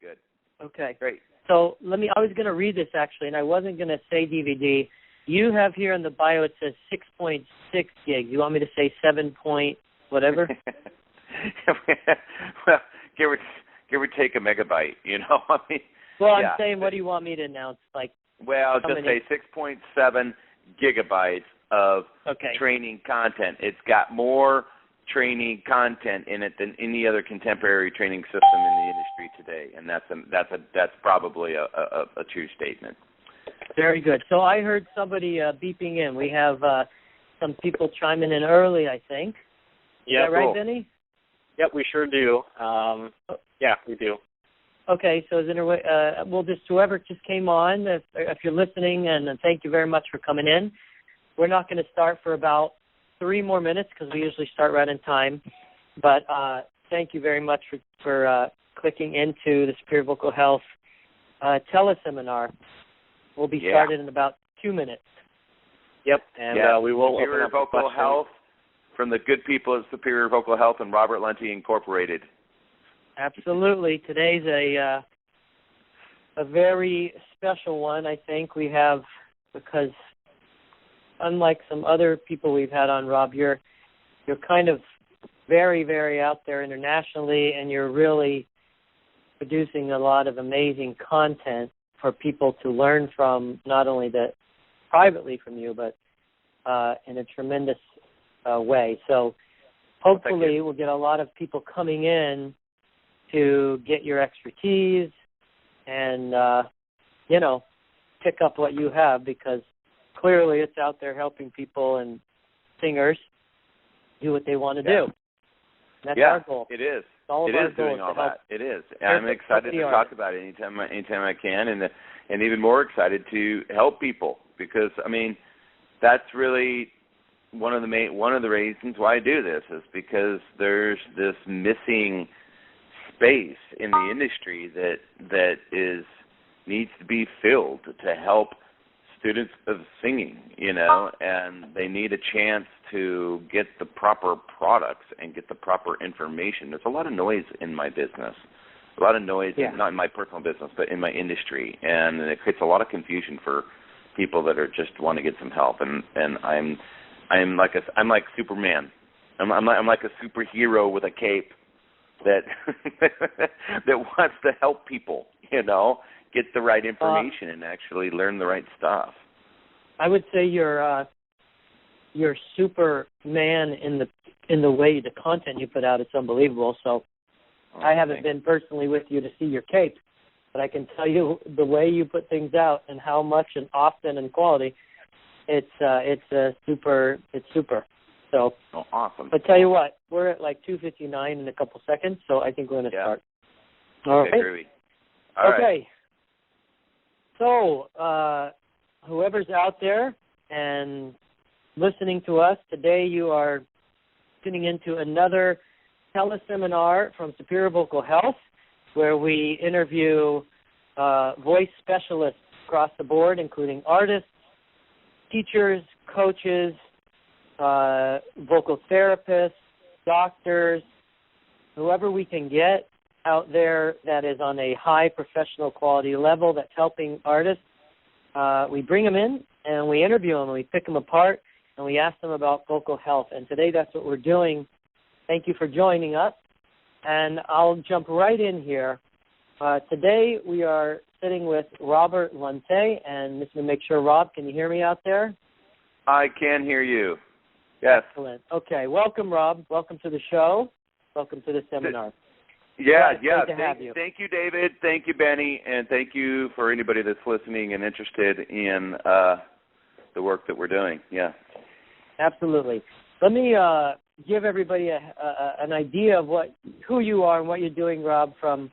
Good. Okay. Great. So I was going to read this actually, and I wasn't going to say DVD. You have here in the bio, it says 6.6 gigs. You want me to say 7 point whatever? Well, give or take a megabyte, you know? I mean, well, I'm saying, what do you want me to announce? Well, just say 6.7 gigabytes of training content. It's got more training content in it than any other contemporary training system in the industry today, and that's probably a true statement. Very good. So I heard somebody beeping in. We have some people chiming in early, I think. Yeah, is that right, Vinny? Yep, we sure do. Yeah, we do. Okay, so is there a way, we'll just, whoever just came on, if you're listening, and thank you very much for coming in. We're not going to start for about 3 more minutes because we usually start right in time. But thank you very much for clicking into the Superior Vocal Health teleseminar. We'll be started in about 2 minutes. Yep, and we will Superior open up Vocal Health from the good people at Superior Vocal Health and Robert Lunte Incorporated. Absolutely. Today's a very special one, I think. We have, because unlike some other people we've had on, Rob, you're kind of very, very out there internationally, and you're really producing a lot of amazing content for people to learn from, not only privately from you, but in a tremendous way. So hopefully we'll get a lot of people coming in to get your expertise and, pick up what you have, because clearly it's out there helping people and singers do what they want to do. That's our goal. It is. It is doing all that. It is. And I'm excited to talk about it anytime I can, and even more excited to help people, because I mean that's really one of the reasons why I do this, is because there's this missing space in the industry that needs to be filled to help students of singing, and they need a chance to get the proper products and get the proper information. There's a lot of noise in my business, a lot of noise, not in my personal business, but in my industry, and it creates a lot of confusion for people that are just want to get some help. And I'm like Superman. I'm like a superhero with a cape that that wants to help people, get the right information and actually learn the right stuff. I would say you're Superman in the way the content you put out. It's unbelievable. So I haven't been personally with you to see your cape, but I can tell you the way you put things out and how much and often and quality. It's super. So awesome. But tell you what, we're at like 2:59 in a couple seconds, so I think we're going to start. All right. Groovy. All right. So whoever's out there and listening to us today, you are tuning into another teleseminar from Superior Vocal Health, where we interview voice specialists across the board, including artists, teachers, coaches, vocal therapists, doctors, whoever we can get out there that is on a high professional quality level that's helping artists. We bring them in and we interview them and we pick them apart and we ask them about vocal health. And today that's what we're doing. Thank you for joining us. And I'll jump right in here. Today we are sitting with Robert Lunte, and just to make sure, Rob, can you hear me out there? I can hear you. Yes. Excellent. Okay. Welcome, Rob. Welcome to the show. Welcome to the seminar. Great to have you. Thank you, David. Thank you, Benny. And thank you for anybody that's listening and interested in the work that we're doing. Yeah. Absolutely. Let me give everybody an idea of who you are and what you're doing, Rob, from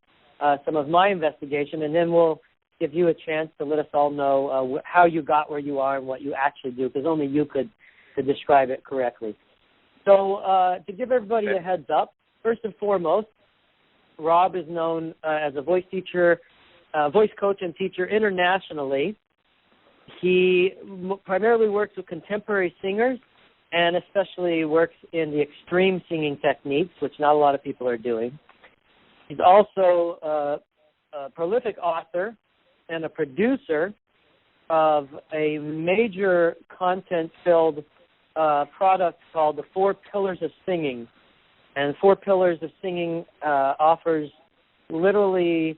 some of my investigation, and then we'll give you a chance to let us all know how you got where you are and what you actually do, because only you could describe it correctly. So to give everybody a heads up, first and foremost, Rob is known as a voice teacher, voice coach and teacher internationally. He primarily works with contemporary singers and especially works in the extreme singing techniques, which not a lot of people are doing. He's also a prolific author and a producer of a major content-filled product called the 4 Pillars of Singing. And 4 Pillars of Singing offers literally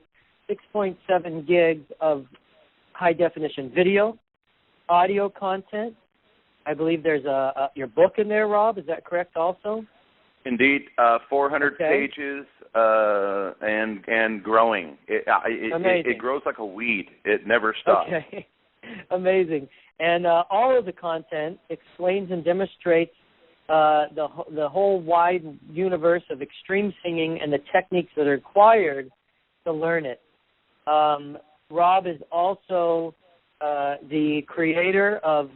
6.7 gigs of high-definition video, audio content. I believe there's your book in there, Rob. Is that correct also? Indeed, 400 pages and growing. It grows like a weed. It never stops. Okay, amazing. And all of the content explains and demonstrates the whole wide universe of extreme singing and the techniques that are required to learn it. Rob is also the creator of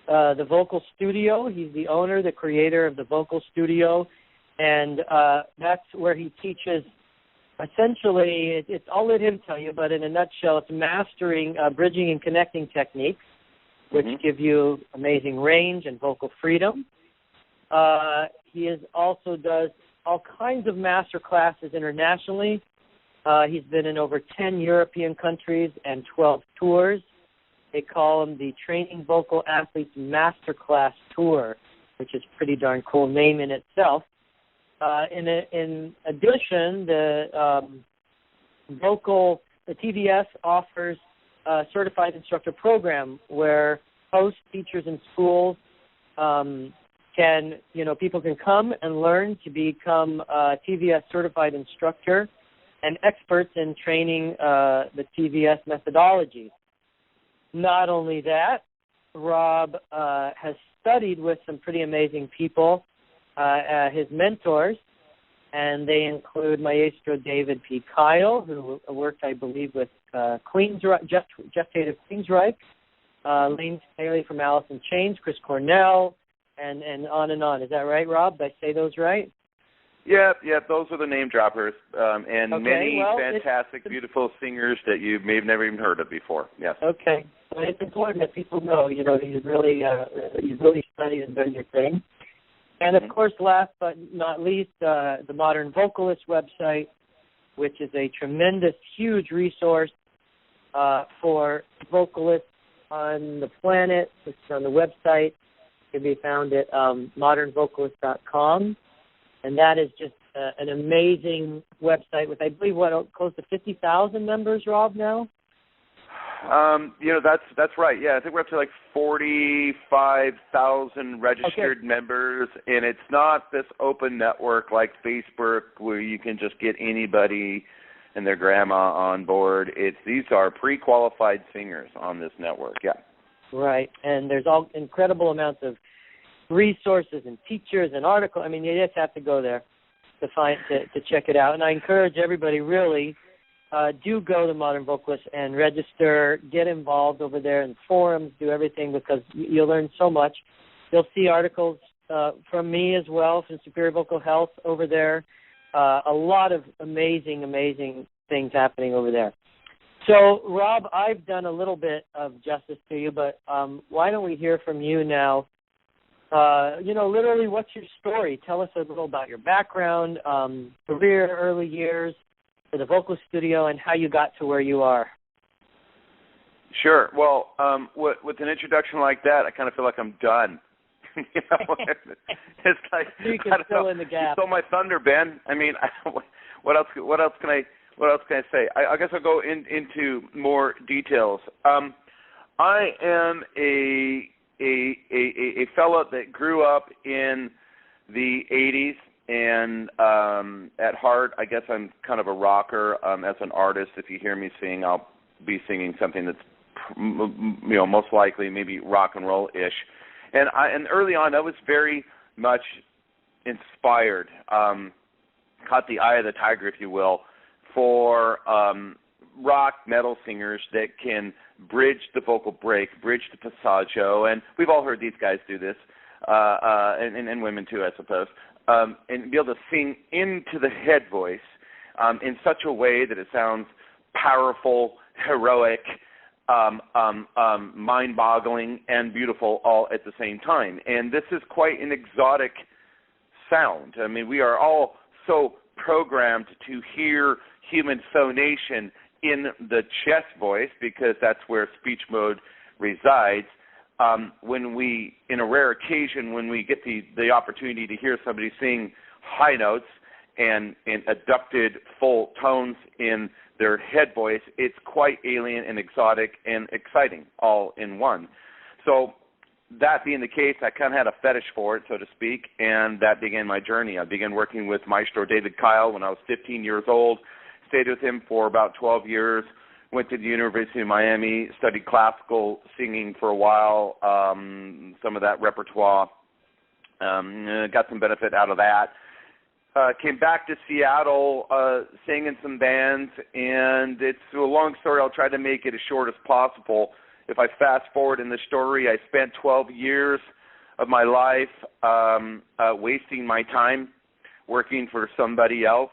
the Vocal Studio. He's the owner, the creator of the Vocal Studio, and that's where he teaches. Essentially, I'll let him tell you, but in a nutshell, it's mastering bridging and connecting techniques, which give you amazing range and vocal freedom. He also does all kinds of master classes internationally. He's been in over 10 European countries and 12 tours. They call him the Training Vocal Athletes Masterclass Tour, which is a pretty darn cool name in itself. In addition, the TVS offers a certified instructor program where hosts, teachers, and schools people can come and learn to become a TVS certified instructor and experts in training the TVS methodology. Not only that, Rob has studied with some pretty amazing people, his mentors, and they include Maestro David P. Kyle, who worked, I believe, with Jeff Tate of Queensryche, Lane Staley from Alice in Chains, Chris Cornell, and on and on. Is that right, Rob? Did I say those right? Yeah, those are the name droppers, and many fantastic, beautiful singers that you may have never even heard of before. Yes. Okay, so it's important that people know, you've really studied and done your thing. And of course, last but not least, the Modern Vocalist website, which is a tremendous, huge resource for vocalists on the planet. It's on the website. It can be found at modernvocalist.com. And that is just an amazing website with, I believe, close to 50,000 members, Rob, now? That's right. Yeah, I think we're up to like 45,000 registered members, and it's not this open network like Facebook where you can just get anybody and their grandma on board. These are pre-qualified singers on this network. Yeah. Right, and there's all incredible amounts of resources and teachers and articles. I mean, you just have to go there to check it out. And I encourage everybody, really, do go to Modern Vocalist and register, get involved over there in forums, do everything, because you'll learn so much. You'll see articles from me as well, from Superior Vocal Health over there. A lot of amazing, amazing things happening over there. So, Rob, I've done a little bit of justice to you, but why don't we hear from you now? Literally, what's your story? Tell us a little about your background, career, early years for the Vocalist Studio, and how you got to where you are. Sure. Well, with an introduction like that, I kind of feel like I'm done. It's like you can fill in the gap. You stole my thunder, Ben. I mean, what else can I say? I guess I'll go into more details. I am a fellow that grew up in the 80s, and at heart, I guess I'm kind of a rocker. As an artist, if you hear me sing, I'll be singing something that's, most likely maybe rock and roll-ish. And early on, I was very much inspired, caught the eye of the tiger, if you will, for rock metal singers that can bridge the vocal break, bridge the passaggio, and we've all heard these guys do this, and women too, I suppose, and be able to sing into the head voice in such a way that it sounds powerful, heroic, mind-boggling, and beautiful all at the same time. And this is quite an exotic sound. I mean, we are all so programmed to hear human phonation in the chest voice because that's where speech mode resides. When we, in a rare occasion, when we get the opportunity to hear somebody sing high notes and adducted full tones in their head voice, it's quite alien and exotic and exciting all in one. So that being the case, I kind of had a fetish for it, so to speak, and that began my journey. I began working with Maestro David Kyle when I was 15 years old, stayed with him for about 12 years, went to the University of Miami, studied classical singing for a while, some of that repertoire, got some benefit out of that. Came back to Seattle, sang in some bands, and it's a long story. I'll try to make it as short as possible. If I fast forward in the story, I spent 12 years of my life wasting my time working for somebody else.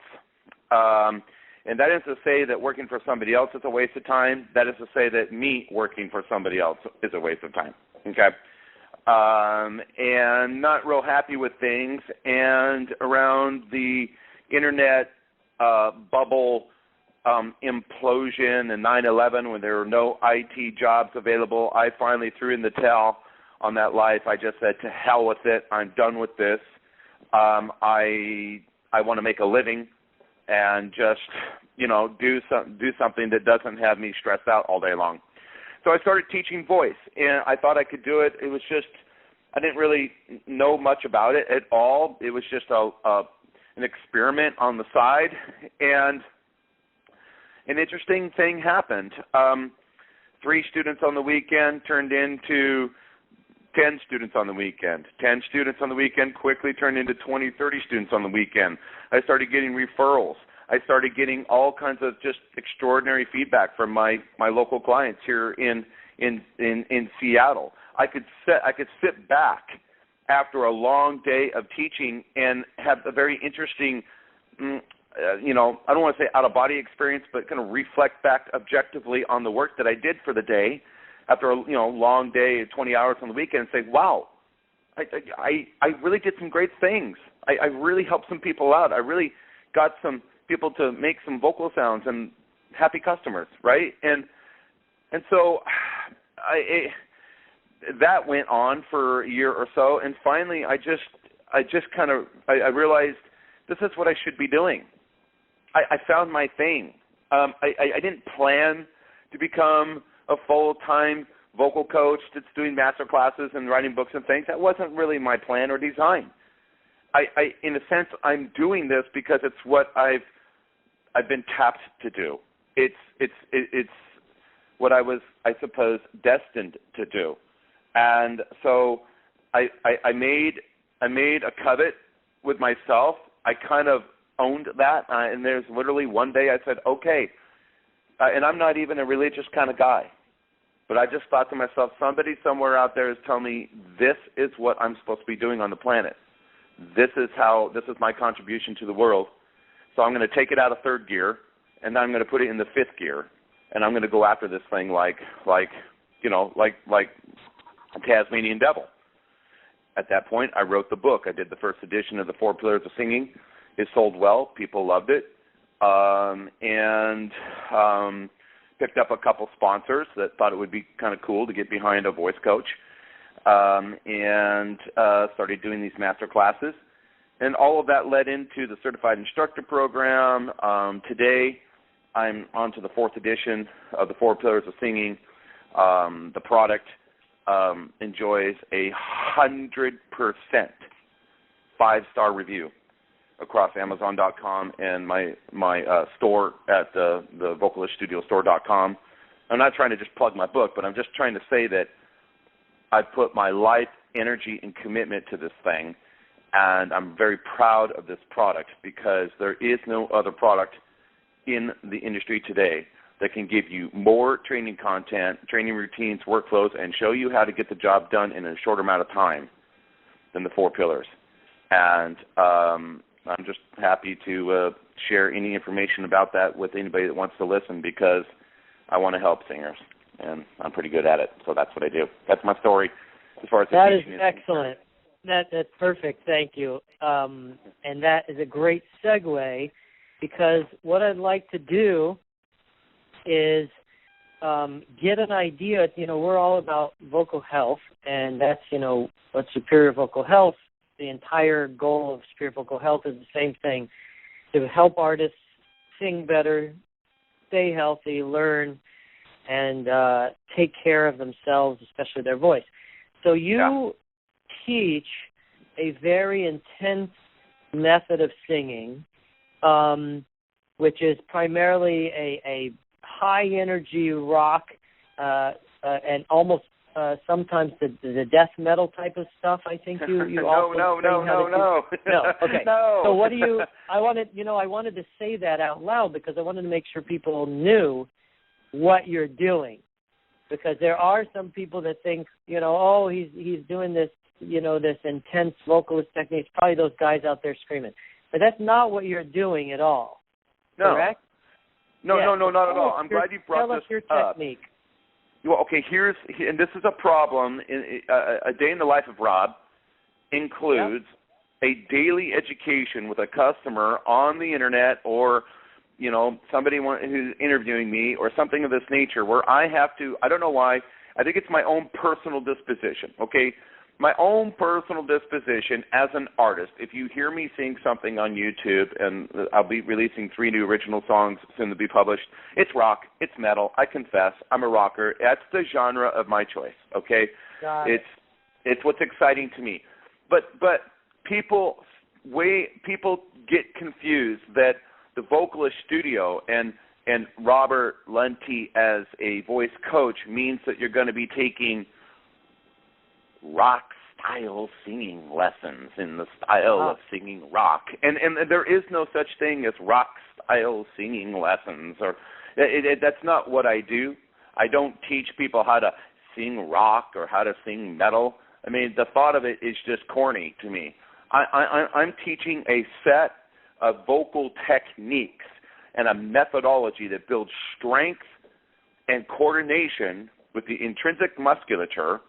And that isn't to say that working for somebody else is a waste of time. That is to say that me working for somebody else is a waste of time. Okay? And not real happy with things. And around the internet bubble implosion and 9/11, when there were no IT jobs available, I finally threw in the towel on that life. I just said, to hell with it. I'm done with this. I want to make a living and just, do something that doesn't have me stressed out all day long. So I started teaching voice, and I thought I could do it. It was just, I didn't really know much about it at all. It was just an experiment on the side, and an interesting thing happened. 3 students on the weekend turned into 10 students on the weekend. 10 students on the weekend quickly turned into 20, 30 students on the weekend. I started getting referrals. I started getting all kinds of just extraordinary feedback from my local clients here in Seattle. I could sit back after a long day of teaching and have a very interesting, I don't want to say out-of-body experience, but kind of reflect back objectively on the work that I did for the day after a long day, 20 hours on the weekend, and say, wow, I really did some great things. I really helped some people out. I really got some people to make some vocal sounds and happy customers, right? And so that went on for a year or so, and finally I realized this is what I should be doing. I found my thing. I didn't plan to become a full-time vocal coach that's doing master classes and writing books and things. That wasn't really my plan or design. In a sense, I'm doing this because it's what I've been tapped to do. It's what I was, I suppose, destined to do. And so I made a covet with myself. I kind of owned that, and there's literally one day I said, okay, and I'm not even a religious kind of guy, but I just thought to myself, somebody somewhere out there is telling me this is what I'm supposed to be doing on the planet. This is my contribution to the world. So I'm going to take it out of 3rd gear, and then I'm going to put it in the 5th gear, and I'm going to go after this thing like a Tasmanian devil. At that point, I wrote the book. I did the first edition of the 4 Pillars of Singing. It sold well. People loved it. And picked up a couple sponsors that thought it would be kind of cool to get behind a voice coach, and started doing these master classes. And all of that led into the Certified Instructor Program. Today, I'm on to the 4th edition of the 4 Pillars of Singing. The product enjoys 100% 5-star review across Amazon.com and my store at the Vocalist Studio store.com. I'm not trying to just plug my book, but I'm just trying to say that I put my life, energy, and commitment to this thing, and I'm very proud of this product because there is no other product in the industry today that can give you more training content, training routines, workflows, and show you how to get the job done in a short amount of time than the 4 Pillars. And I'm just happy to share any information about that with anybody that wants to listen because I want to help singers, and I'm pretty good at it. So that's what I do. That's my story as far as that is excellent. That's perfect. Thank you. And that is a great segue, because what I'd like to do is get an idea. We're all about vocal health, and that's, what Superior Vocal Health, the entire goal of Superior Vocal Health is the same thing, to help artists sing better, stay healthy, learn, and take care of themselves, especially their voice. So you teach a very intense method of singing, which is primarily a high-energy rock and almost sometimes the death metal type of stuff. I think you also No. Okay. No. So what do you? I wanted to say that out loud because I wanted to make sure people knew what you're doing, because there are some people that think, oh, he's doing this, this intense vocalist technique. It's probably those guys out there screaming, but that's not what you're doing at all. No. Correct? No, not at all. I'm glad you brought this up. Tell us your technique. Well, okay, and this is a problem. A day in the life of Rob includes a daily education with a customer on the internet, or somebody who's interviewing me or something of this nature, where I have to, I don't know why, I think it's my own personal disposition, okay? My own personal disposition as an artist. If you hear me sing something on YouTube, and I'll be releasing 3 new original songs soon to be published, it's rock, it's metal, I confess, I'm a rocker. That's the genre of my choice, okay? It's what's exciting to me. But people get confused that the Vocalist Studio and Robert Lunte as a voice coach means that you're going to be taking rock-style singing lessons in the style of singing rock. And there is no such thing as rock-style singing lessons. That's not what I do. I don't teach people how to sing rock or how to sing metal. I mean, the thought of it is just corny to me. I'm teaching a set of vocal techniques and a methodology that builds strength and coordination with the intrinsic musculature,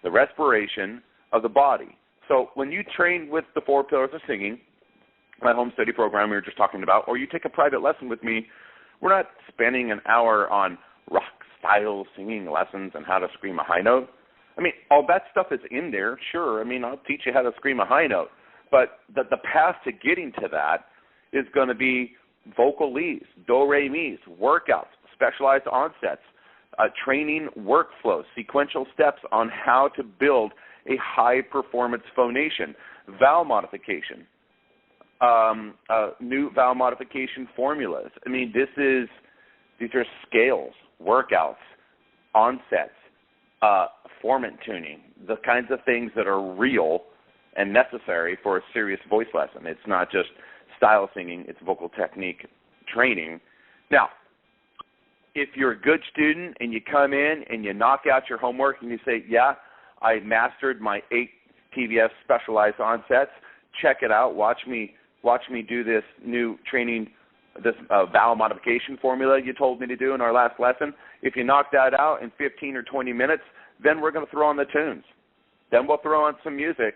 the respiration of the body. So when you train with the 4 pillars of singing, my home study program we were just talking about, or you take a private lesson with me, we're not spending an hour on rock-style singing lessons and how to scream a high note. I mean, all that stuff is in there, sure. I mean, I'll teach you how to scream a high note. But the path to getting to that is going to be vocal leads, do-re-mis, workouts, specialized onsets, training workflows, sequential steps on how to build a high-performance phonation, vowel modification, new vowel modification formulas. I mean, these are scales, workouts, onsets, formant tuning, the kinds of things that are real and necessary for a serious voice lesson. It's not just style singing, it's vocal technique training. Now, if you're a good student and you come in and you knock out your homework and you say, yeah, I mastered my 8 TVS specialized onsets, check it out, watch me do this new training, this vowel modification formula you told me to do in our last lesson. If you knock that out in 15 or 20 minutes, then we're going to throw on the tunes. Then we'll throw on some music,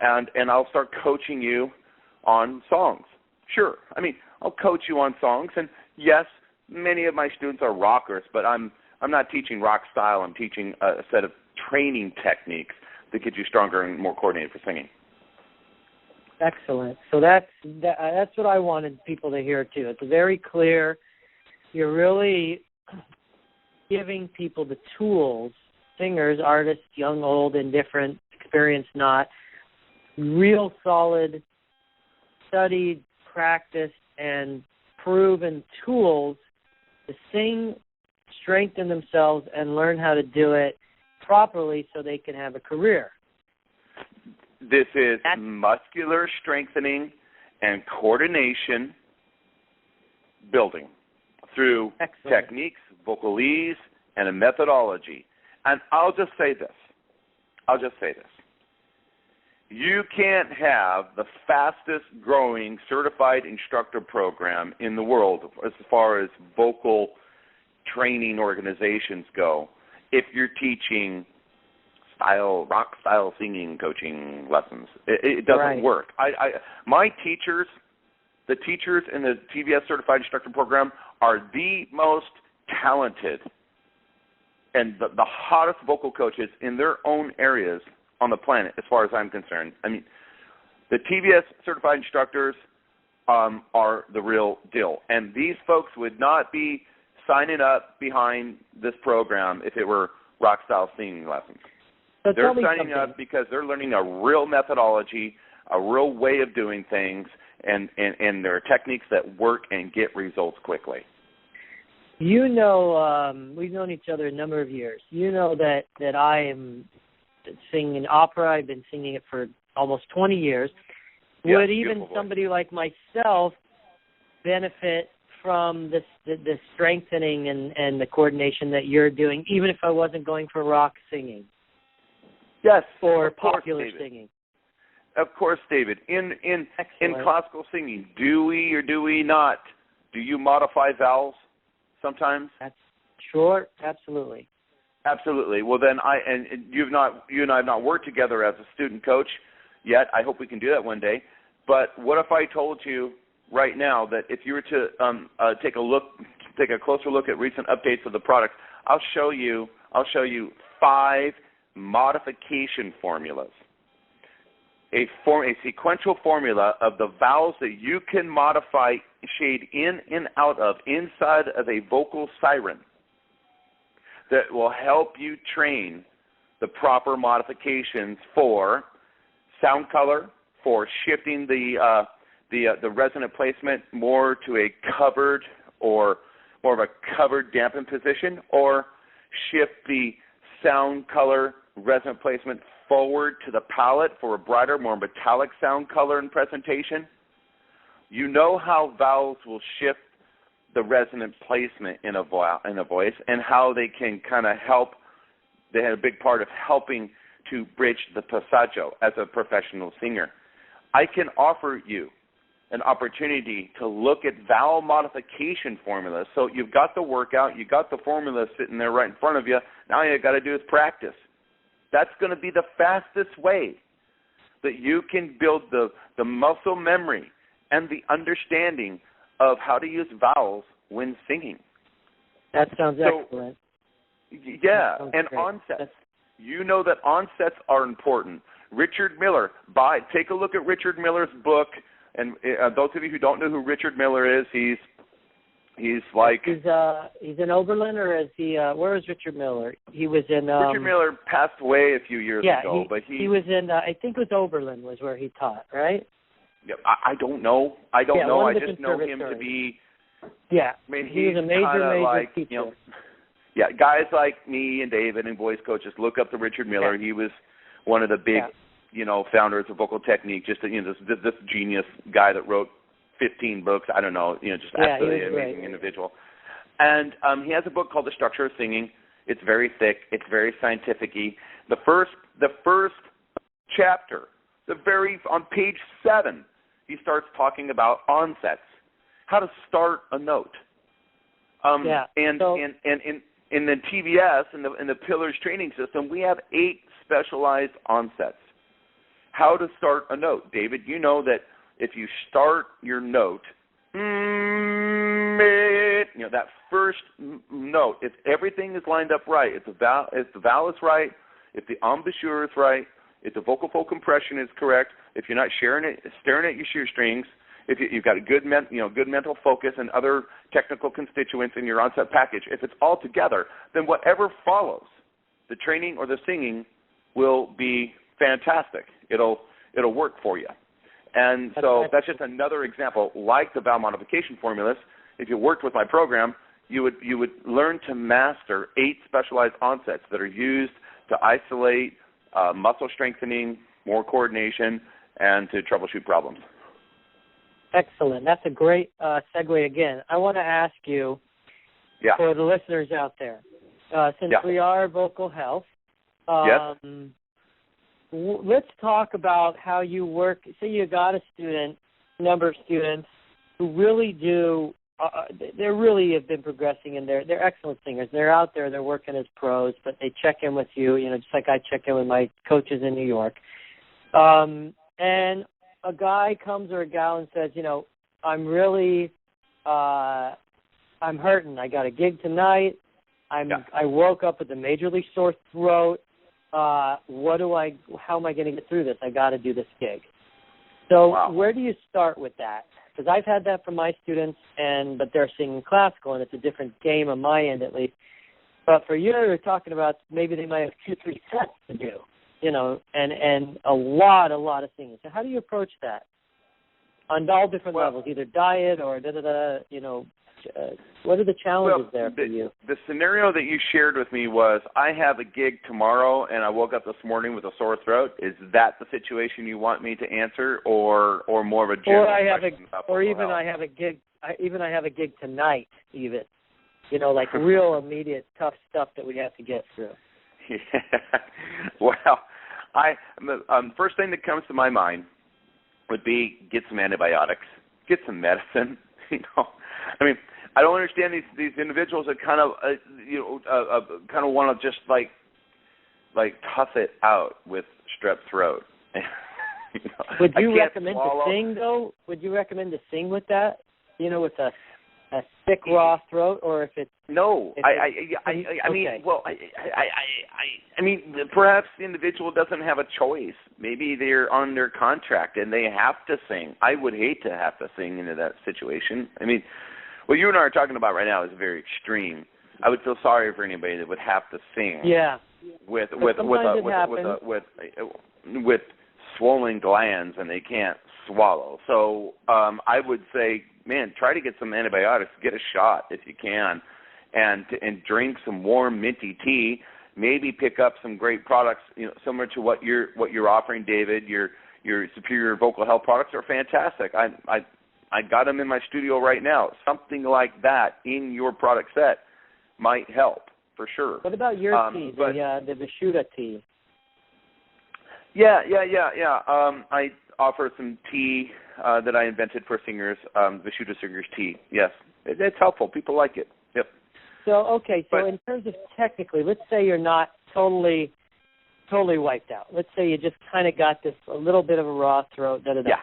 and I'll start coaching you on songs. Sure. I mean, I'll coach you on songs, and yes, many of my students are rockers, but I'm not teaching rock style. I'm teaching a set of training techniques that get you stronger and more coordinated for singing. Excellent. So that's what I wanted people to hear too. It's very clear. You're really giving people the tools, singers, artists, young, old, indifferent, experienced, not, real solid, studied, practiced, and proven tools to sing, strengthen themselves, and learn how to do it properly so they can have a career. This is muscular strengthening and coordination building through techniques, vocalese, and a methodology. And I'll just say this. You can't have the fastest growing certified instructor program in the world as far as vocal training organizations go if you're teaching rock style singing coaching lessons. It doesn't work. My teachers, the teachers in the TVS Certified Instructor Program are the most talented and the hottest vocal coaches in their own areas on the planet, as far as I'm concerned. I mean, the TVS Certified Instructors are the real deal. And these folks would not be signing up behind this program if it were rock-style singing lessons. So they're signing up because they're learning a real methodology, a real way of doing things, and there are techniques that work and get results quickly. You know, we've known each other a number of years. You know that I am singing opera. I've been singing it for almost 20 years. Yeah, would even somebody like myself benefit from the strengthening and the coordination that you're doing, even if I wasn't going for rock singing? Yes, or popular singing. Of course, David. In classical singing, do we or do we not? Do you modify vowels sometimes? Sure, absolutely. Absolutely. Well, then you and I have not worked together as a student coach yet. I hope we can do that one day. But what if I told you right now that if you were to take a closer look at recent updates of the product, I'll show you 5 modification formulas. A sequential formula of the vowels that you can modify shade in and out of inside of a vocal siren that will help you train the proper modifications for sound color, for shifting the resonant placement more to a covered or more of a covered dampened position, or shift the sound color resonant placement forward to the palate for a brighter, more metallic sound color and presentation. You know how vowels will shift the resonant placement in a voice, and how they can kind of help. They had a big part of helping to bridge the passaggio as a professional singer. I can offer you an opportunity to look at vowel modification formulas. So you've got the workout, you got the formula sitting there right in front of you. Now all you got to do is practice. That's going to be the fastest way that you can build the muscle memory and the understanding of how to use vowels when singing. That sounds excellent. Yeah, and great. Onsets. You know that onsets are important. Richard Miller, take a look at Richard Miller's book. And those of you who don't know who Richard Miller is, he's like... He's in Oberlin, or is he... where is Richard Miller? He was in... Richard Miller passed away a few years ago. But he was in... I think it was Oberlin was where he taught, right? Yeah, I don't know. I just know him to be... Yeah, I mean, he was a major teacher. You know, yeah, guys like me and David and voice coaches, look up to Richard Miller. Yeah. He was one of the big... founders of vocal technique, just this genius guy that wrote 15 books. I don't know, just absolutely amazing individual. And he has a book called The Structure of Singing. It's very thick. It's very scientific-y. The first chapter, on page 7, he starts talking about onsets, how to start a note. And in the TVS, in the Pillars training system, we have 8 specialized onsets. How to start a note. David, you know that if you start your note, that first note, if everything is lined up right, if the vowel is right, if the embouchure is right, if the vocal fold compression is correct, if you're not staring at your shear strings, if you've got a good mental focus and other technical constituents in your onset package, if it's all together, then whatever follows, the training or the singing, will be fantastic. It'll work for you. And so that's just another example. Like the vowel modification formulas, if you worked with my program, you would learn to master 8 specialized onsets that are used to isolate muscle strengthening, more coordination, and to troubleshoot problems. Excellent. That's a great segue again. I want to ask you, for the listeners out there, since we are vocal health, let's talk about how you work. Say you got a number of students who really do they really have been progressing, and they're excellent singers. They're out there, they're working as pros, but they check in with you, just like I check in with my coaches in New York. And a guy comes or a gal and says, I'm really, I'm hurting. I got a gig tonight. I woke up with a majorly sore throat. How am I going to get through this? I got to do this gig. So where do you start with that? Because I've had that from my students, but they're singing classical, and it's a different game on my end at least. But for you, you're talking about maybe they might have 2-3 sets to do, and a lot of singing. So how do you approach that on all different levels, either diet or what are the challenges there for you? The scenario that you shared with me was, I have a gig tomorrow and I woke up this morning with a sore throat. Is that the situation you want me to answer, or more of a general question about vocal health? I have a gig tonight, even. Like real immediate tough stuff that we have to get through. Yeah. Well, first thing that comes to my mind would be get some antibiotics, get some medicine. I don't understand these individuals that kind of want to just like tough it out with strep throat. Would you recommend to sing though? Would you recommend to sing with that? With a thick raw throat, or if it's no? Perhaps the individual doesn't have a choice. Maybe they're on their contract and they have to sing. I would hate to have to sing into that situation. What you and I are talking about right now is very extreme. I would feel sorry for anybody that would have to sing. Yeah. With swollen glands and they can't swallow. So I would say, man, try to get some antibiotics. Get a shot if you can, and drink some warm minty tea. Maybe pick up some great products, similar to what you're offering, David. Your Superior Vocal Health products are fantastic. I got them in my studio right now. Something like that in your product set might help for sure. What about your tea, the Vishuddha tea? Yeah. I offer some tea that I invented for singers, Vishuddha Singers Tea. Yes, it's helpful. People like it. Yep. So in terms of technically, let's say you're not totally wiped out. Let's say you just kind of got this a little bit of a raw throat. Yeah.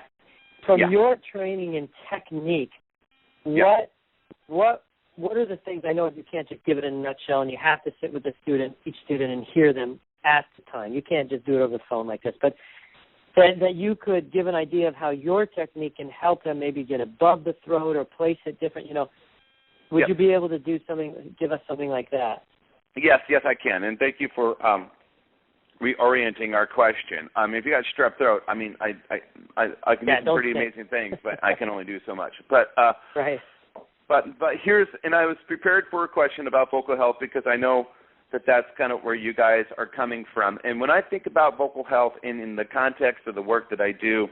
From your training and technique, what are the things? I know you can't just give it in a nutshell, and you have to sit with each student, and hear them at the time. You can't just do it over the phone like this, but that you could give an idea of how your technique can help them maybe get above the throat or place it different. Would you be able to give us something like that? Yes, I can, and thank you for reorienting our question. If you got strep throat, I can do some pretty amazing things, but I can only do so much. But right. But and I was prepared for a question about vocal health because I know that's kind of where you guys are coming from. And when I think about vocal health in the context of the work that I do,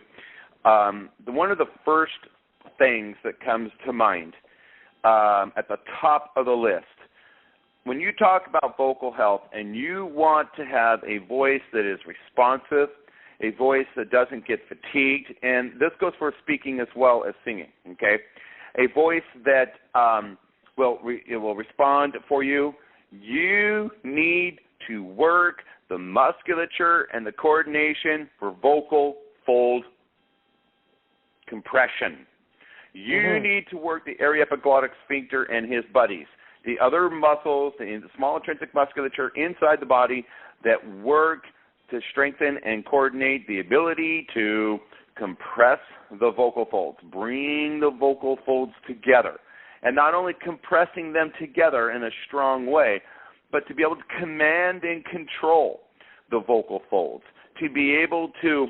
one of the first things that comes to mind at the top of the list, when you talk about vocal health and you want to have a voice that is responsive, a voice that doesn't get fatigued, and this goes for speaking as well as singing, okay? A voice that will respond for you, you need to work the musculature and the coordination for vocal fold compression. You need to work the aryepiglottic sphincter and his buddies, the other muscles, the small intrinsic musculature inside the body that work to strengthen and coordinate the ability to compress the vocal folds, bring the vocal folds together, and not only compressing them together in a strong way, but to be able to command and control the vocal folds, to be able to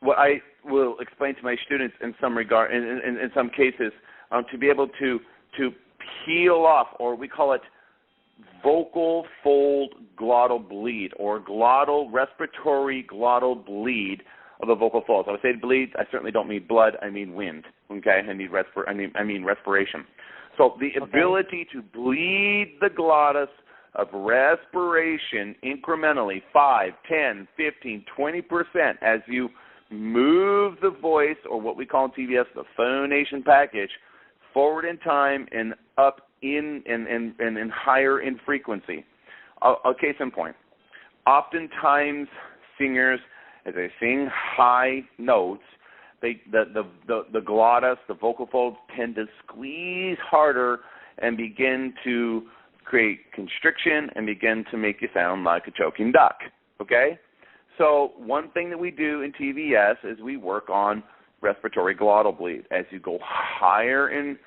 what I will explain to my students in some regard, in some cases, to be able to peel off, or we call it vocal fold glottal bleed, or respiratory glottal bleed of the vocal folds. I would say bleed. I certainly don't mean blood. I mean wind. Okay, I mean respiration. So the ability to bleed the glottis of respiration incrementally, 5, 10, 15, 20% as you move the voice, or what we call in TVS the phonation package, forward in time and up in and higher in frequency. A case in point. Oftentimes, singers, as they sing high notes, the glottis, the vocal folds, tend to squeeze harder and begin to create constriction and begin to make you sound like a choking duck. Okay? So one thing that we do in TVS is we work on respiratory glottal bleed. As you go higher in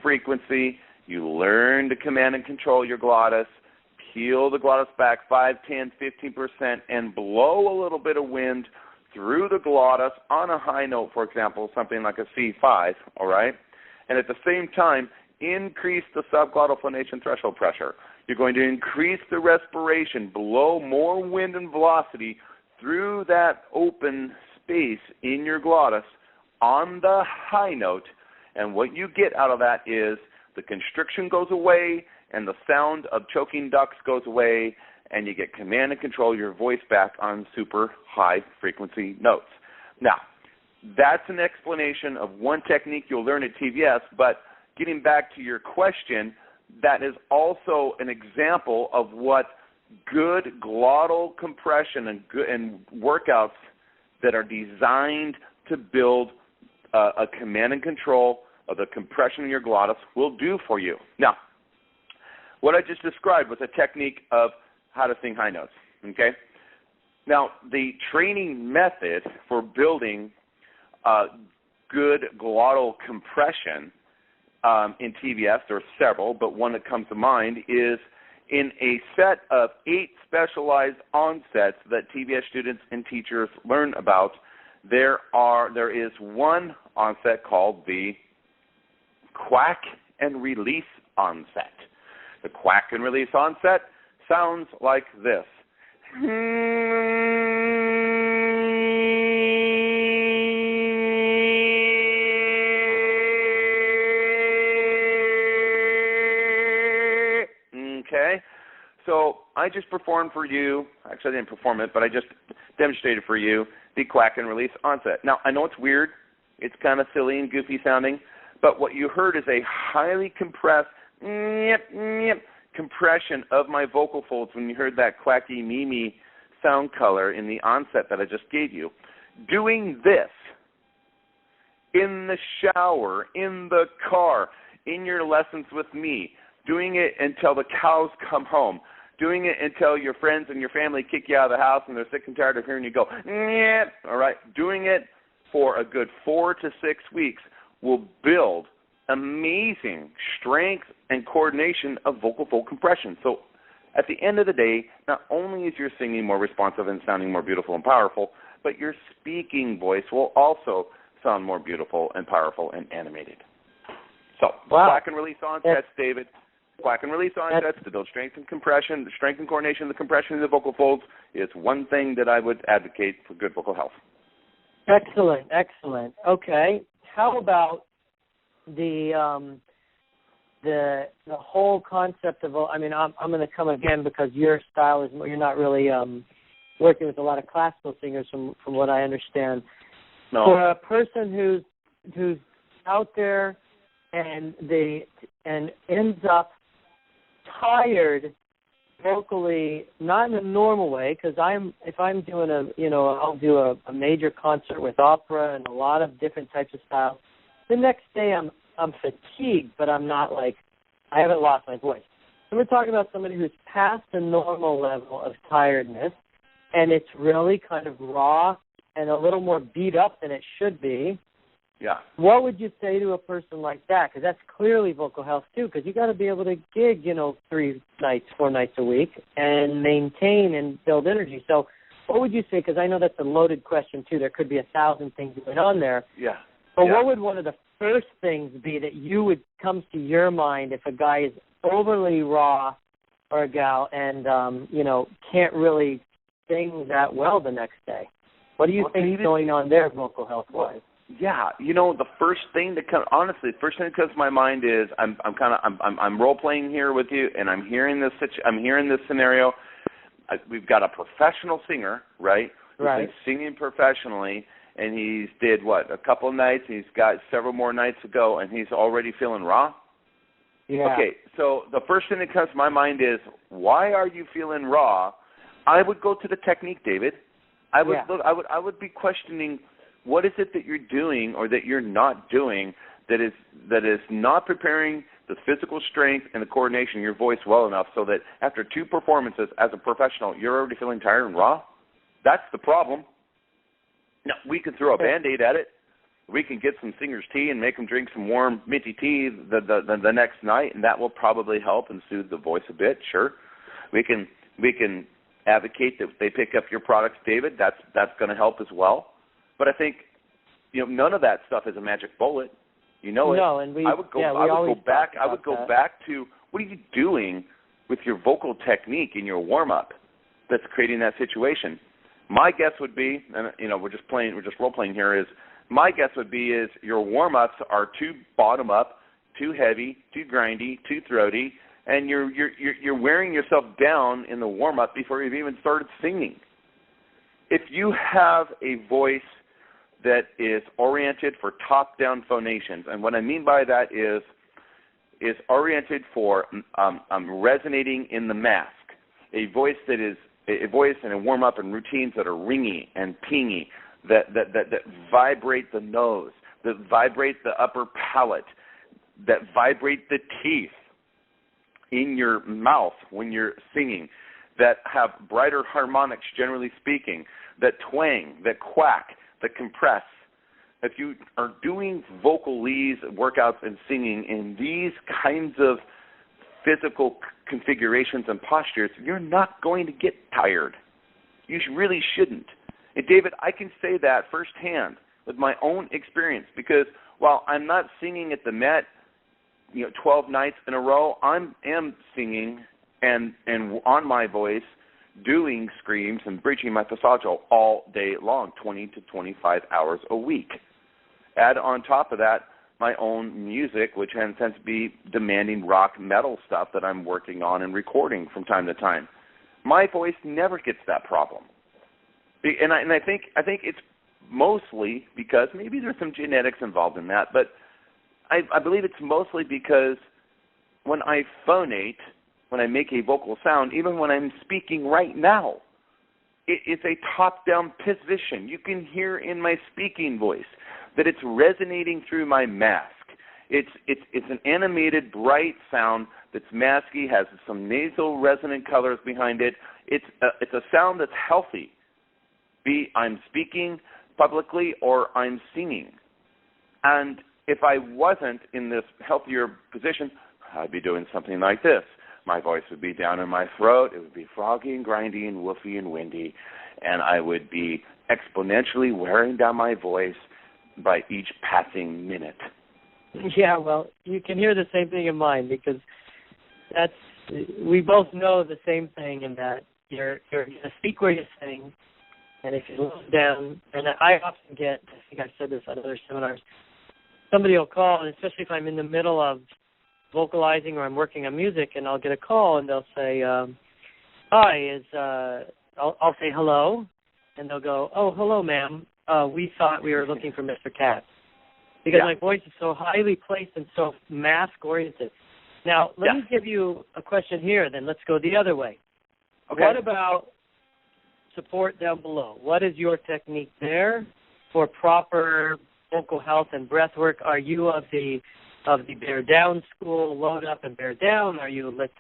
frequency, you learn to command and control your glottis, peel the glottis back 5, 10, 15%, and blow a little bit of wind through the glottis on a high note, for example, something like a C5, all right? And at the same time, increase the subglottal phonation threshold pressure. You're going to increase the respiration, blow more wind and velocity through that open space in your glottis on the high note, and what you get out of that is the constriction goes away and the sound of choking ducks goes away, and you get command and control your voice back on super high frequency notes. Now, that's an explanation of one technique you'll learn at TVS, but getting back to your question, that is also an example of what good glottal compression and workouts that are designed to build a command and control of the compression in your glottis will do for you. Now, what I just described was a technique of how to sing high notes, okay? Now, the training method for building good glottal compression in TVS, there are several, but one that comes to mind is in a set of 8 specialized onsets that TVS students and teachers learn about. There is one onset called the quack and release onset. The quack and release onset sounds like this. Okay, so I just performed for you, actually I didn't perform it, but I just demonstrated for you the quack and release onset. Now, I know it's weird, it's kind of silly and goofy sounding, but what you heard is a highly compressed compression of my vocal folds when you heard that quacky mimi sound color in the onset that I just gave you. Doing this in the shower, in the car, in your lessons with me, doing it until the cows come home, doing it until your friends and your family kick you out of the house and they're sick and tired of hearing you go, all right, doing it for a good 4 to 6 weeks will build amazing strength and coordination of vocal fold compression. So at the end of the day, not only is your singing more responsive and sounding more beautiful and powerful, but your speaking voice will also sound more beautiful and powerful and animated. So, quack and release onsets, David. Quack and release onsets to build strength and compression, the strength and coordination of the compression in the vocal folds is one thing that I would advocate for good vocal health. Excellent, excellent. Okay, how about the whole concept of, I mean, I'm going to come again because your style is, you're not really working with a lot of classical singers from what I understand. No. For a person who's out there and ends up tired vocally, not in a normal way, because if I'm doing I'll do a major concert with opera and a lot of different types of styles. The next day I'm fatigued, but I'm not like, I haven't lost my voice. So we're talking about somebody who's past the normal level of tiredness, and it's really kind of raw and a little more beat up than it should be. Yeah. What would you say to a person like that? Because that's clearly vocal health too, because you got to be able to gig, 3 nights, 4 nights a week and maintain and build energy. So what would you say? Because I know that's a loaded question too. There could be 1,000 things going on there. Yeah. But what would one of the first things be that comes to your mind if a guy is overly raw or a gal and, can't really sing that well the next day? What do you think is going on there vocal health-wise? Yeah, the first thing that comes to my mind is I'm role playing here with you, and I'm hearing this scenario. We've got a professional singer, right? Who's been singing professionally, and he's did, a couple of nights, and he's got several more nights to go, and he's already feeling raw? Yeah. Okay, so the first thing that comes to my mind is, why are you feeling raw? I would go to the technique, David. I would be questioning, what is it that you're doing or that you're not doing that is not preparing the physical strength and the coordination of your voice well enough so that after 2 performances as a professional, you're already feeling tired and raw? That's the problem. Now, we can throw a Band-Aid at it. We can get some singer's tea and make them drink some warm minty tea the next night, and that will probably help and soothe the voice a bit, sure. We can advocate that they pick up your products, David. That's going to help as well. But I think, none of that stuff is a magic bullet. You know it. No, and I would go back to, what are you doing with your vocal technique in your warm-up that's creating that situation? My guess would be, and we're just role-playing here, is my guess would be is your warm-ups are too bottom-up, too heavy, too grindy, too throaty, and you're wearing yourself down in the warm-up before you've even started singing. If you have a voice that is oriented for top-down phonations, and what I mean by that is oriented for resonating in the mask, a voice that is a voice and a warm-up and routines that are ringy and pingy, that vibrate the nose, that vibrate the upper palate, that vibrate the teeth in your mouth when you're singing, that have brighter harmonics, generally speaking, that twang, that quack, that compress. If you are doing vocal leads, workouts, and singing in these kinds of physical configurations and postures, you're not going to get tired. You really shouldn't. And David, I can say that firsthand with my own experience, because while I'm not singing at the Met, 12 nights in a row, I am singing and on my voice, doing screams and breaching my passaggio all day long, 20 to 25 hours a week. Add on top of that my own music, which tends to be demanding rock metal stuff that I'm working on and recording from time to time. My voice never gets that problem. And I think it's mostly because maybe there's some genetics involved in that, but I believe it's mostly because when I phonate, when I make a vocal sound, even when I'm speaking right now, it's a top-down position. You can hear in my speaking voice that it's resonating through my mask. It's an animated, bright sound that's masky, has some nasal resonant colors behind it. It's a sound that's healthy. Be I'm speaking publicly or I'm singing. And if I wasn't in this healthier position, I'd be doing something like this. My voice would be down in my throat. It would be froggy and grindy and woofy and windy. And I would be exponentially wearing down my voice by each passing minute. Yeah, well, you can hear the same thing in mine, because we both know the same thing, in that you're going to speak where you sing, and if you look down, and I often get, I think I've said this at other seminars, somebody will call, and especially if I'm in the middle of vocalizing or I'm working on music, and I'll get a call, and they'll say, hi, I'll say hello, and they'll go, oh, hello, ma'am. We thought we were looking for Mr. Katz. Because my voice is so highly placed and so mask-oriented. Now, let me give you a question here, then let's go the other way. Okay. What about support down below? What is your technique there for proper vocal health and breath work? Are you of the bear down school, load up and bear down? Are you let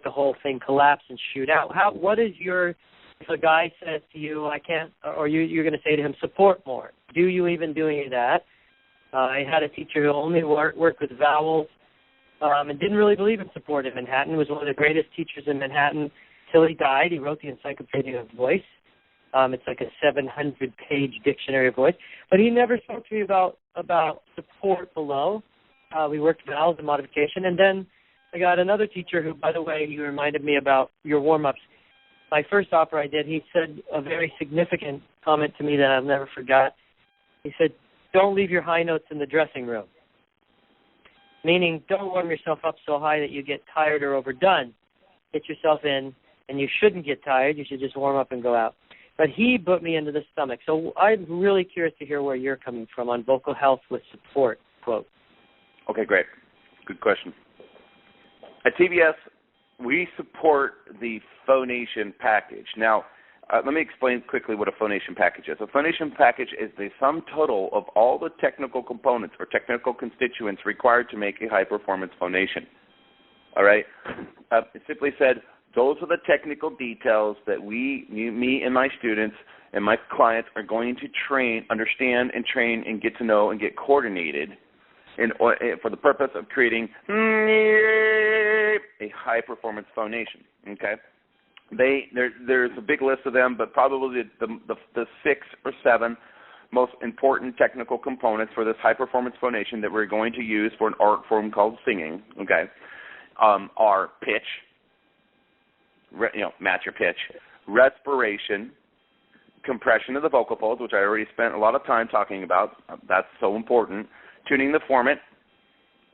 the whole thing collapse and shoot out? What is your, if a guy says to you, I can't, or you're going to say to him, support more. Do you even do any of that? I had a teacher who only worked with vowels and didn't really believe in support in Manhattan. He was one of the greatest teachers in Manhattan till he died. He wrote the Encyclopedia of Voice. It's like a 700-page dictionary of voice. But he never spoke to me about support below. We worked vowels and modification. And then I got another teacher who, by the way, you reminded me about your warm-ups. My first opera I did, he said a very significant comment to me that I've never forgot. He said, don't leave your high notes in the dressing room. Meaning, don't warm yourself up so high that you get tired or overdone. Get yourself in, and you shouldn't get tired. You should just warm up and go out. but he put me into the stomach. So I'm really curious to hear where you're coming from on vocal health with support, quote. Okay, great. Good question. At TVS, we support the phonation package. Now, let me explain quickly what a phonation package is. A phonation package is the sum total of all the technical components or technical constituents required to make a high-performance phonation. All right? Simply said, those are the technical details that me and my students and my clients are going to understand and train and get to know and get coordinated for the purpose of creating a high-performance phonation. Okay? There's a big list of them, but probably the 6 or 7 most important technical components for this high-performance phonation that we're going to use for an art form called singing, okay, are pitch, match your pitch, respiration, compression of the vocal folds, which I already spent a lot of time talking about. That's so important. Tuning the formant.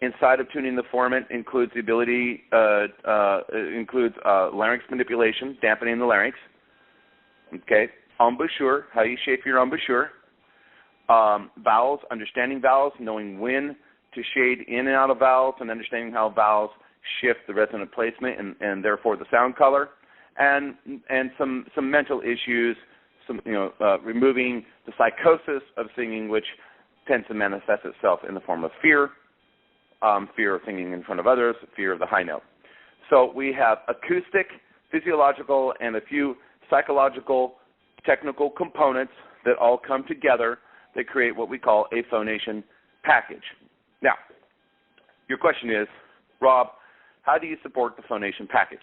Inside of tuning the formant includes the ability, larynx manipulation, dampening the larynx. Okay. Embouchure, how you shape your embouchure. Vowels, understanding vowels, knowing when to shade in and out of vowels, and understanding how vowels shift the resonant placement and therefore the sound color. And some mental issues, removing the psychosis of singing, which tends to manifest itself in the form of fear. Fear of singing in front of others, fear of the high note. So we have acoustic, physiological, and a few psychological, technical components that all come together that create what we call a phonation package. Now, your question is, Rob, how do you support the phonation package?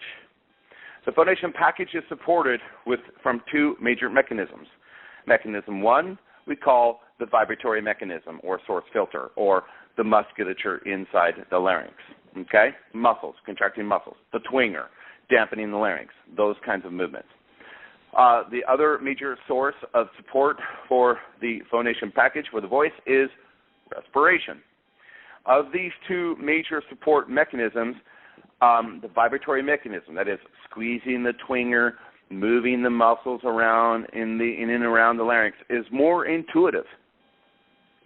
The phonation package is supported from 2 major mechanisms. Mechanism 1 we call the vibratory mechanism or source filter, or the musculature inside the larynx, okay? Muscles, contracting muscles. The twinger, dampening the larynx, those kinds of movements. The other major source of support for the phonation package for the voice is respiration. Of these 2 major support mechanisms, the vibratory mechanism, that is squeezing the twinger, moving the muscles around in and around the larynx, is more intuitive.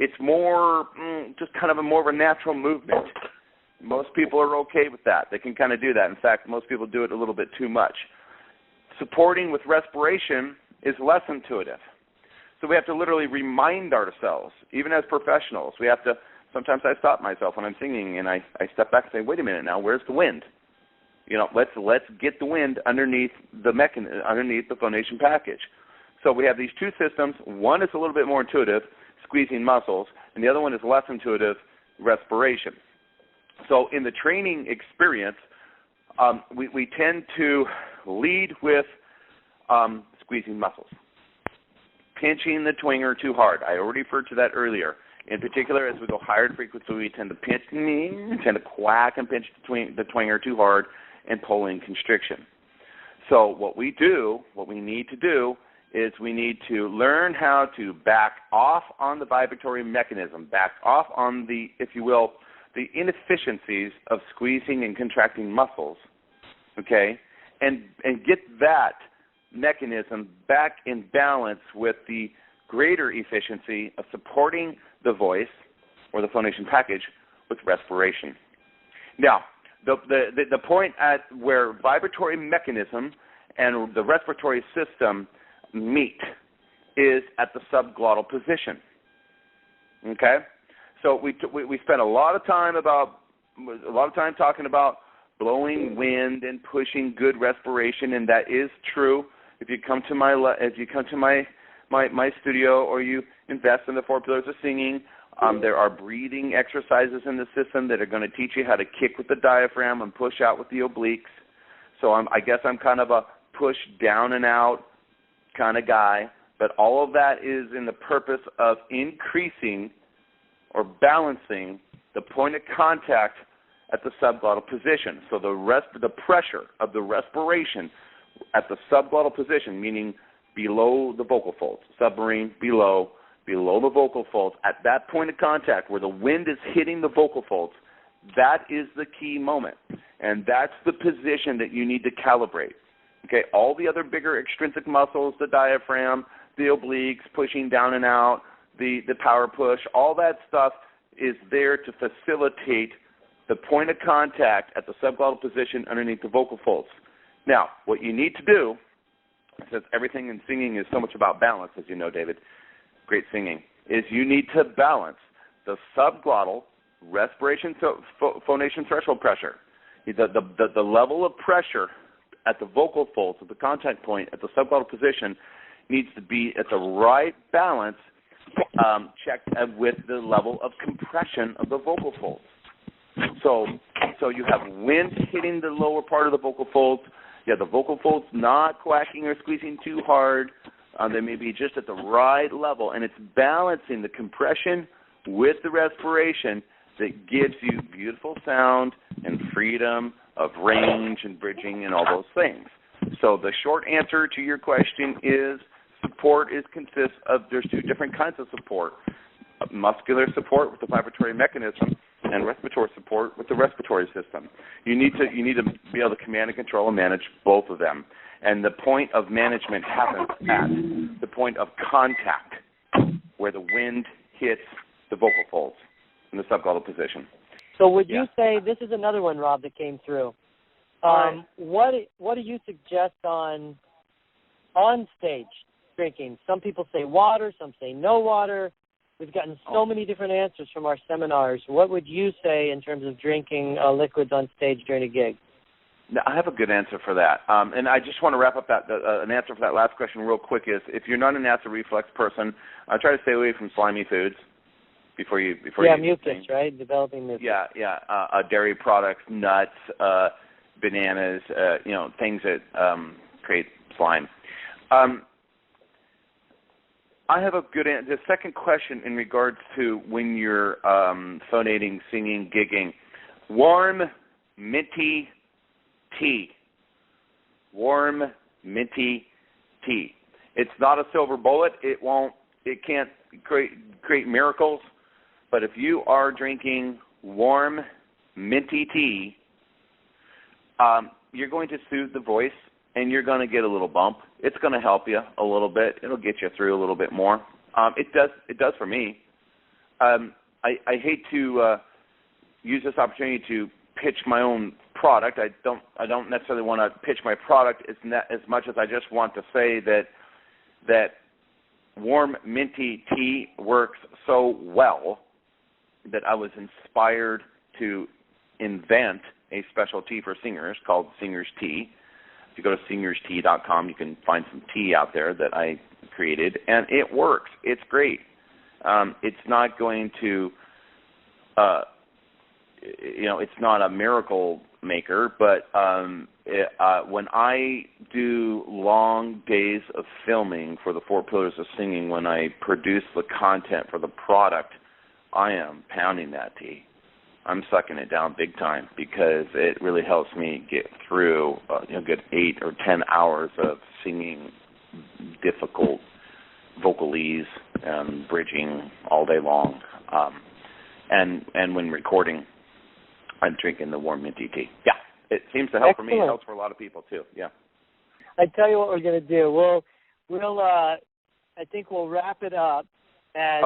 It's more just kind of more of a natural movement. Most people are okay with that. They can kind of do that. In fact, most people do it a little bit too much. Supporting with respiration is less intuitive. So we have to literally remind ourselves, even as professionals. We have to, sometimes I stop myself when I'm singing and I step back and say, wait a minute now, where's the wind? Let's get the wind underneath the phonation package. So we have these 2 systems. One is a little bit more intuitive, squeezing muscles, and the other one is less intuitive, respiration. So in the training experience, we tend to lead with squeezing muscles, pinching the twinger too hard. I already referred to that earlier. In particular, as we go higher in frequency, we tend to quack and pinch the twinger too hard and pull in constriction. So what we need to do is we need to learn how to back off on the vibratory mechanism, back off on the, if you will, the inefficiencies of squeezing and contracting muscles, okay, and get that mechanism back in balance with the greater efficiency of supporting the voice or the phonation package with respiration. Now, the point at where vibratory mechanism and the respiratory system meet is at the subglottal position. Okay, so we spent a lot of time talking about blowing wind and pushing good respiration, and that is true. If you come to my studio or you invest in the 4 pillars of singing, there are breathing exercises in the system that are going to teach you how to kick with the diaphragm and push out with the obliques. So I guess I'm kind of a push down and out kind of guy, but all of that is in the purpose of increasing or balancing the point of contact at the subglottal position. So the pressure of the respiration at the subglottal position, meaning below the vocal folds, submarine below the vocal folds, at that point of contact where the wind is hitting the vocal folds, that is the key moment. And that's the position that you need to calibrate. Okay, all the other bigger extrinsic muscles, the diaphragm, the obliques, pushing down and out, the power push, all that stuff is there to facilitate the point of contact at the subglottal position underneath the vocal folds. Now, what you need to do, since everything in singing is so much about balance, as you know, David, great singing, is you need to balance the subglottal respiration phonation threshold pressure. The level of pressure at the vocal folds, at the contact point, at the subglottal position, needs to be at the right balance, checked with the level of compression of the vocal folds. So you have wind hitting the lower part of the vocal folds. You have the vocal folds not quacking or squeezing too hard. They may be just at the right level, and it's balancing the compression with the respiration that gives you beautiful sound and freedom of range and bridging and all those things. So the short answer to your question is support consists of, there's two different kinds of support: muscular support with the vibratory mechanism and respiratory support with the respiratory system. You need to be able to command and control and manage both of them. And the point of management happens at the point of contact, where the wind hits the vocal folds in the subglottal position. So would you say, this is another one, Rob, that came through. What do you suggest on stage drinking? Some people say water, some say no water. We've gotten so many different answers from our seminars. What would you say in terms of drinking liquids on stage during a gig? Now, I have a good answer for that. And I just want to wrap up an answer for that last question real quick is, if you're not an acid reflux person, try to stay away from slimy foods before you mucus, sing. Right? Developing mucus. Dairy products, nuts, bananas, things that create slime. I have a good answer. The second question in regards to when you're phonating, singing, gigging, warm, minty tea. Warm, minty tea. It's not a silver bullet. It can't create miracles. But if you are drinking warm, minty tea, you're going to soothe the voice, and you're going to get a little bump. It's going to help you a little bit. It'll get you through a little bit more. It does for me. I hate to use this opportunity to pitch my own product. I don't necessarily want to pitch my product as much as I just want to say that warm minty tea works so well that I was inspired to invent a special tea for singers called Singer's Tea. If you go to singerstea.com, you can find some tea out there that I created, and it works. It's great. It's not going to, it's not a miracle maker, but when I do long days of filming for the 4 Pillars of Singing, when I produce the content for the product, I am pounding that tea. I'm sucking it down big time because it really helps me get through a good 8 or 10 hours of singing difficult vocalese and bridging all day long. And when recording, I'm drinking the warm minty tea. Yeah, it seems to help for me. It helps for a lot of people too. Yeah. I tell you what we're going to do. I think we'll wrap it up. As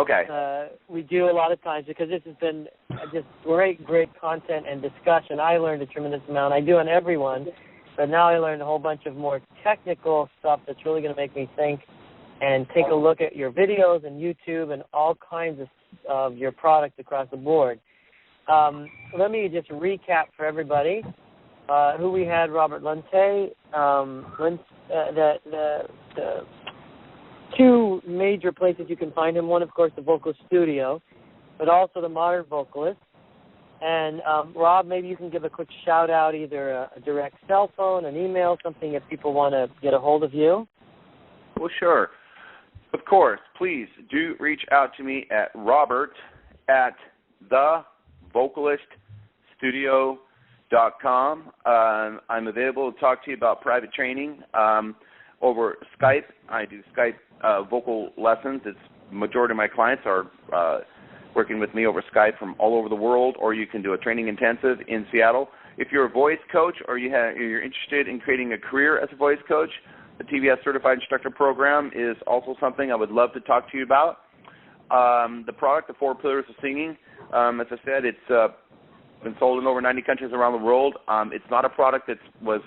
we do a lot of times, because this has been just great content and discussion. I learned a tremendous amount. I do on everyone, but now I learned a whole bunch of more technical stuff that's really going to make me think and take a look at your videos and YouTube and all kinds of your products across the board. Let me just recap for everybody who we had. Robert Lunte, the 2 major places you can find him. One, of course, the Vocalist Studio, but also the Modern Vocalist. And Rob, maybe you can give a quick shout-out, either a direct cell phone, an email, something if people want to get a hold of you. Well, sure. Of course. Please do reach out to me at robert@thevocaliststudio.com. I'm available to talk to you about private training over Skype. I do Skype vocal lessons. It's majority of my clients are working with me over Skype from all over the world, or you can do a training intensive in Seattle. if you're a voice coach or you're interested in creating a career as a voice coach, the TVS Certified Instructor Program is also something I would love to talk to you about. The product, the 4 Pillars of Singing, as I said, it's been sold in over 90 countries around the world. It's not a product that was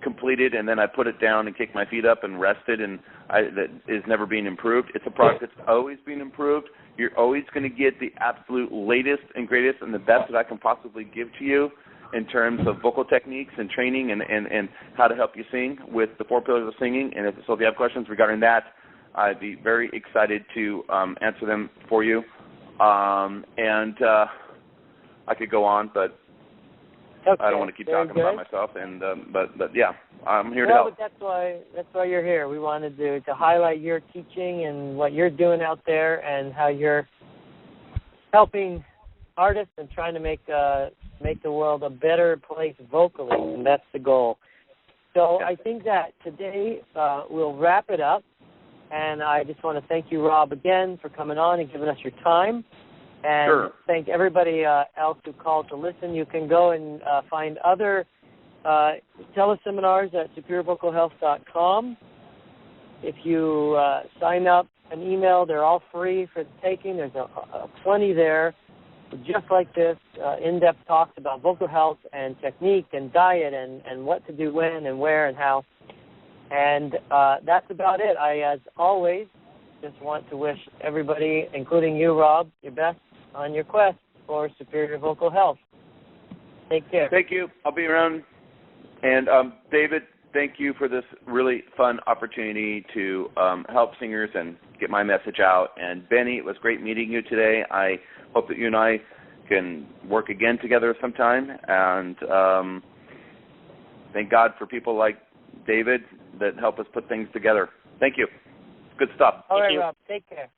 completed and then I put it down and kicked my feet up and rested and that is never being improved. It's a product that's always being improved. You're always going to get the absolute latest and greatest and the best that I can possibly give to you in terms of vocal techniques and training and how to help you sing with the 4 Pillars of Singing. And if you have questions regarding that, I'd be very excited to answer them for you. I could go on, but okay, I don't want to keep talking about myself. And but yeah, I'm here to help. help. But that's why you're here. We wanted to highlight your teaching and what you're doing out there and how you're helping artists and trying to make the world a better place vocally, and that's the goal. So I think that today we'll wrap it up. And I just want to thank you, Rob, again for coming on and giving us your time. And sure. Thank everybody else who called to listen. You can go and find other teleseminars at superiourvocalhealth.com. If you sign up an email, they're all free for the taking. There's plenty there, just like this, in-depth talks about vocal health and technique and diet and what to do when and where and how. And that's about it. I, as always, just want to wish everybody, including you, Rob, your best on your quest for superior vocal health. Take care. Thank you. I'll be around. And David, thank you for this really fun opportunity to help singers and get my message out. And Benny, it was great meeting you today. I hope that you and I can work again together sometime. And thank God for people like David that help us put things together. Thank you. Good stuff. All right, Rob. Take care.